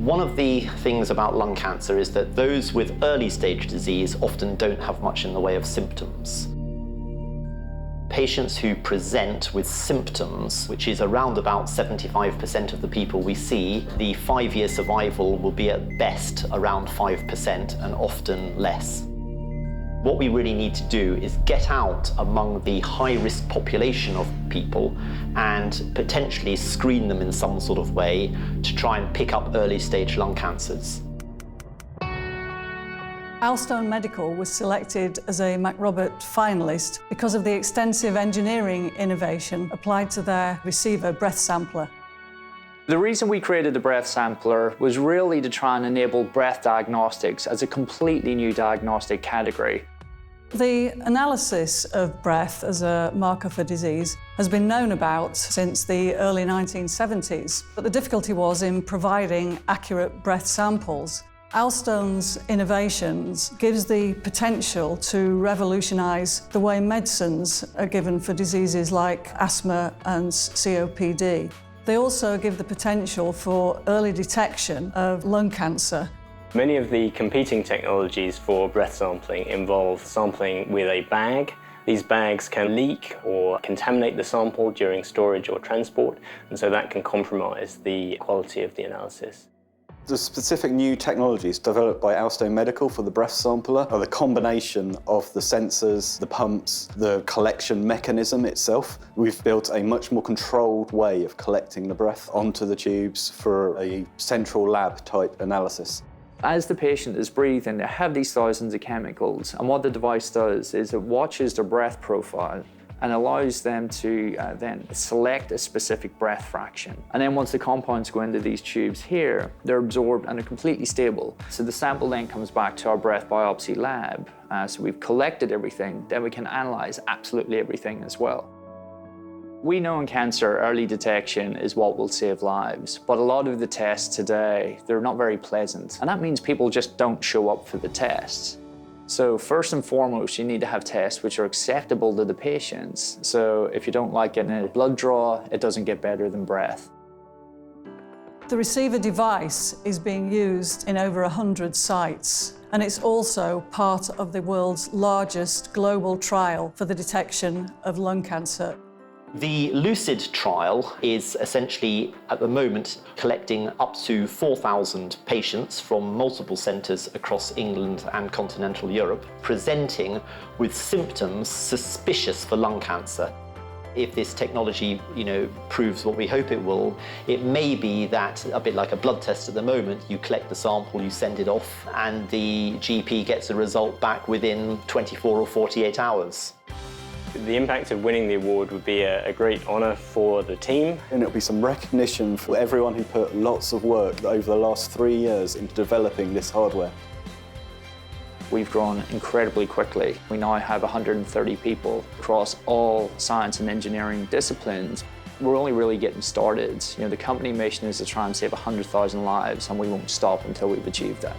One of the things about lung cancer is that those with early stage disease often don't have much in the way of symptoms. Patients who present with symptoms, which is around about 75% of the people we see, the 5-year survival will be at best around 5% and often less. What we really need to do is get out among the high-risk population of people and potentially screen them in some sort of way to try and pick up early-stage lung cancers. Owlstone Medical was selected as a MacRobert finalist because of the extensive engineering innovation applied to their ReCIVA Breath Sampler. The reason we created the breath sampler was really to try and enable breath diagnostics as a completely new diagnostic category. The analysis of breath as a marker for disease has been known about since the early 1970s, but the difficulty was in providing accurate breath samples. Owlstone's innovations gives the potential to revolutionise the way medicines are given for diseases like asthma and COPD. They also give the potential for early detection of lung cancer. Many of the competing technologies for breath sampling involve sampling with a bag. These bags can leak or contaminate the sample during storage or transport, and so that can compromise the quality of the analysis. The specific new technologies developed by Owlstone Medical for the breath sampler are the combination of the sensors, the pumps, the collection mechanism itself. We've built a much more controlled way of collecting the breath onto the tubes for a central lab type analysis. As the patient is breathing, they have these thousands of chemicals, and what the device does is it watches their breath profile and allows them to then select a specific breath fraction. And then once the compounds go into these tubes here, they're absorbed and are completely stable. So the sample then comes back to our breath biopsy lab. So we've collected everything, then we can analyze absolutely everything as well. We know in cancer, early detection is what will save lives, but a lot of the tests today, they're not very pleasant. And that means people just don't show up for the tests. So first and foremost, you need to have tests which are acceptable to the patients. So if you don't like getting a blood draw, it doesn't get better than breath. The ReCIVA device is being used in over 100 sites, and it's also part of the world's largest global trial for the detection of lung cancer. The LUCID trial is essentially, at the moment, collecting up to 4,000 patients from multiple centres across England and continental Europe, presenting with symptoms suspicious for lung cancer. If this technology, proves what we hope it will, it may be that, a bit like a blood test at the moment, you collect the sample, you send it off, and the GP gets a result back within 24 or 48 hours. The impact of winning the award would be a great honour for the team. And it'll be some recognition for everyone who put lots of work over the last 3 years into developing this hardware. We've grown incredibly quickly. We now have 130 people across all science and engineering disciplines. We're only really getting started. The company mission is to try and save 100,000 lives, and we won't stop until we've achieved that.